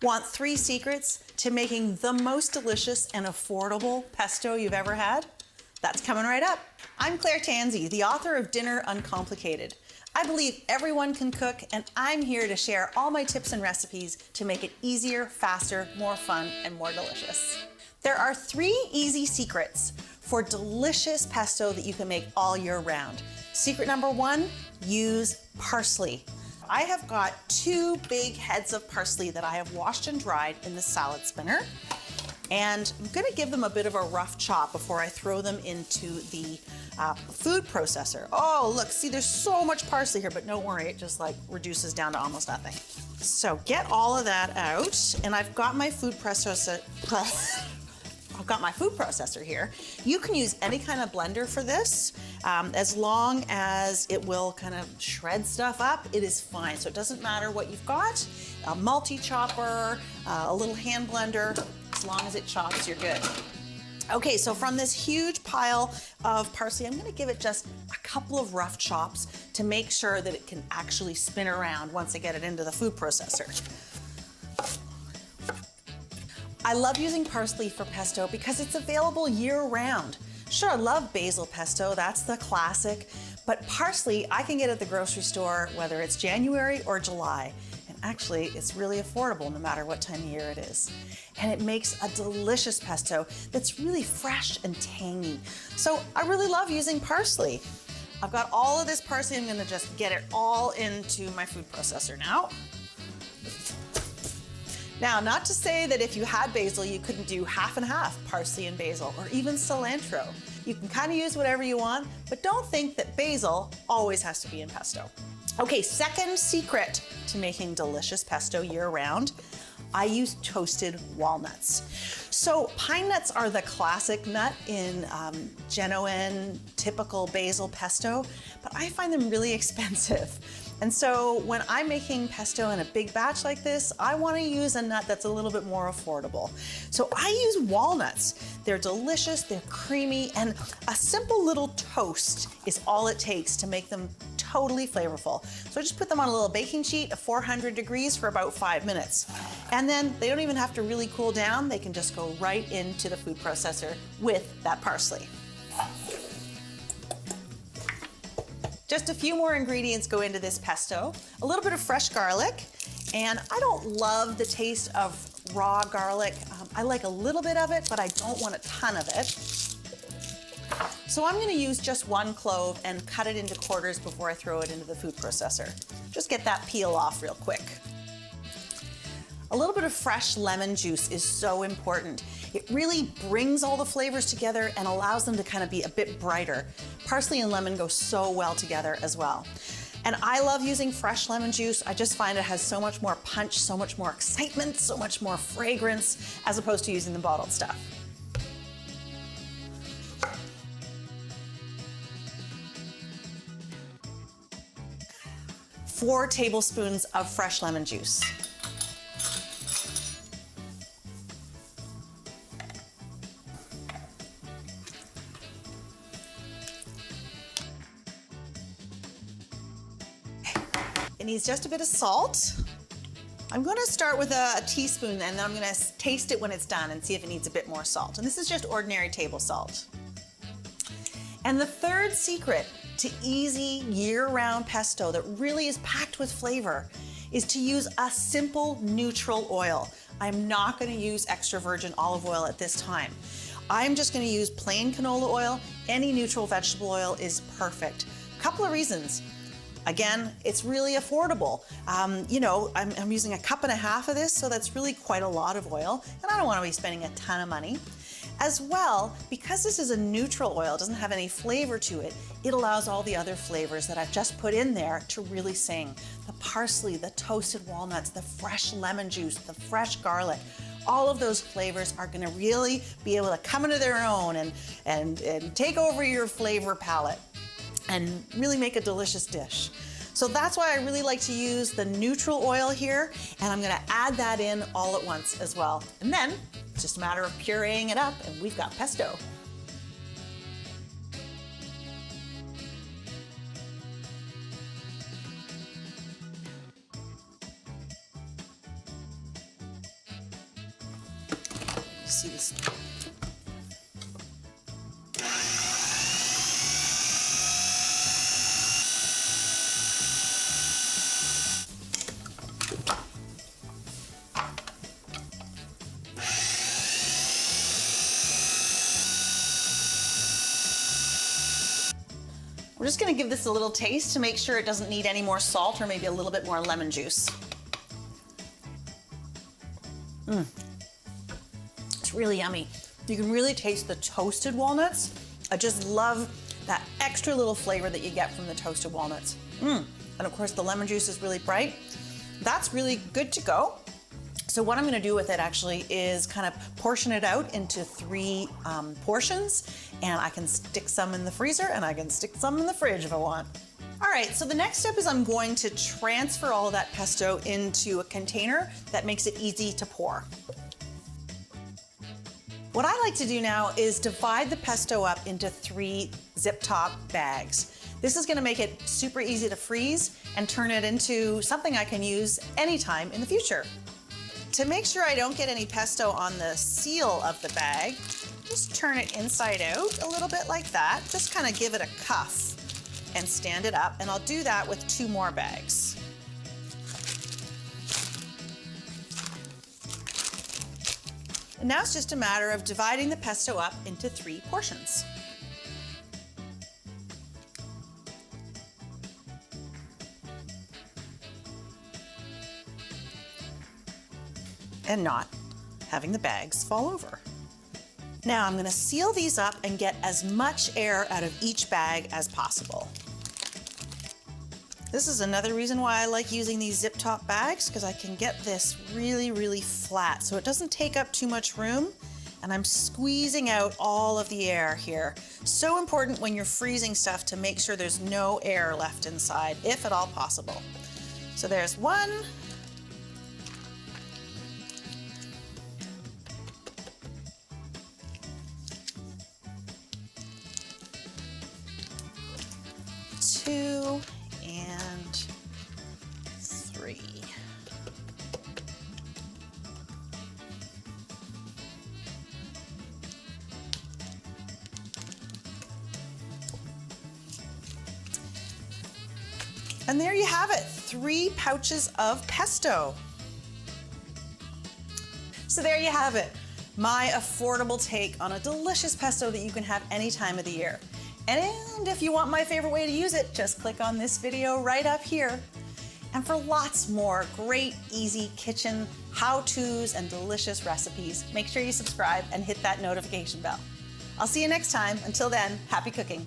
Want 3 secrets to making the most delicious and affordable pesto you've ever had? That's coming right up. I'm Claire Tansey, the author of Dinner Uncomplicated. I believe everyone can cook, and I'm here to share all my tips and recipes to make it easier, faster, more fun, and more delicious. There are 3 easy secrets for delicious pesto that you can make all year round. Secret number 1, use parsley. I have got 2 big heads of parsley that I have washed and dried in the salad spinner. And I'm gonna give them a bit of a rough chop before I throw them into the food processor. Oh, look, see, there's so much parsley here, but don't worry, it just like reduces down to almost nothing. So get all of that out, and I've got my food processor. I've got my food processor here. You can use any kind of blender for this. As long as it will kind of shred stuff up, it is fine. So it doesn't matter what you've got. A multi-chopper, a little hand blender, as long as it chops, you're good. Okay, so from this huge pile of parsley, I'm gonna give it just a couple of rough chops to make sure that it can actually spin around once I get it into the food processor. I love using parsley for pesto because it's available year-round. Sure, I love basil pesto, that's the classic, but parsley I can get at the grocery store whether it's January or July. And actually, it's really affordable no matter what time of year it is. And it makes a delicious pesto that's really fresh and tangy. So I really love using parsley. I've got all of this parsley, I'm gonna just get it all into my food processor now. Now, not to say that if you had basil, you couldn't do half and half, parsley and basil, or even cilantro. You can kind of use whatever you want, but don't think that basil always has to be in pesto. Okay, second secret to making delicious pesto year-round, I use toasted walnuts. So pine nuts are the classic nut in genuine, typical basil pesto, but I find them really expensive. And so when I'm making pesto in a big batch like this, I want to use a nut that's a little bit more affordable. So I use walnuts. They're delicious, they're creamy, and a simple little toast is all it takes to make them totally flavorful. So I just put them on a little baking sheet at 400 degrees for about 5 minutes. And then they don't even have to really cool down. They can just go right into the food processor with that parsley. Just a few more ingredients go into this pesto. A little bit of fresh garlic, and I don't love the taste of raw garlic. I like a little bit of it, but I don't want a ton of it. So I'm gonna use just 1 clove and cut it into quarters before I throw it into the food processor. Just get that peel off real quick. A little bit of fresh lemon juice is so important. It really brings all the flavors together and allows them to kind of be a bit brighter. Parsley and lemon go so well together as well. And I love using fresh lemon juice. I just find it has so much more punch, so much more excitement, so much more fragrance, as opposed to using the bottled stuff. Four tablespoons of fresh lemon juice. It needs just a bit of salt. I'm gonna start with a teaspoon, and then I'm gonna taste it when it's done and see if it needs a bit more salt. And this is just ordinary table salt. And the third secret to easy year-round pesto that really is packed with flavor is to use a simple neutral oil. I'm not gonna use extra virgin olive oil at this time. I'm just gonna use plain canola oil. Any neutral vegetable oil is perfect. A couple of reasons. Again, it's really affordable. You know, I'm using 1.5 cups of this, so that's really quite a lot of oil, and I don't want to be spending a ton of money. As well, because this is a neutral oil, it doesn't have any flavor to it, it allows all the other flavors that I've just put in there to really sing. The parsley, the toasted walnuts, the fresh lemon juice, the fresh garlic, all of those flavors are gonna really be able to come into their own and take over your flavor palette and really make a delicious dish. So that's why I really like to use the neutral oil here, and I'm gonna add that in all at once as well. And then it's just a matter of pureeing it up, and we've got pesto. see this. We're just gonna give this a little taste to make sure it doesn't need any more salt or maybe a little bit more lemon juice. It's really yummy. You can really taste the toasted walnuts. I just love that extra little flavor that you get from the toasted walnuts. And of course the lemon juice is really bright. That's really good to go. So what I'm gonna do with it actually is kind of portion it out into 3 portions, and I can stick some in the freezer and I can stick some in the fridge if I want. All right, so the next step is I'm going to transfer all of that pesto into a container that makes it easy to pour. What I like to do now is divide the pesto up into 3 zip-top bags. This is gonna make it super easy to freeze and turn it into something I can use anytime in the future. To make sure I don't get any pesto on the seal of the bag, just turn it inside out a little bit like that. Just kind of give it a cuff and stand it up, and I'll do that with 2 more bags. And now it's just a matter of dividing the pesto up into 3 portions. And not having the bags fall over. Now I'm going to seal these up and get as much air out of each bag as possible. This is another reason why I like using these zip-top bags, because I can get this really, really flat so it doesn't take up too much room, and I'm squeezing out all of the air here. So important when you're freezing stuff to make sure there's no air left inside, if at all possible. So there's 1. Two and 3. And there you have it, 3 pouches of pesto. So there you have it, my affordable take on a delicious pesto that you can have any time of the year. And if you want my favorite way to use it, just click on this video right up here. And for lots more great, easy kitchen how-tos and delicious recipes, make sure you subscribe and hit that notification bell. I'll see you next time. Until then, happy cooking.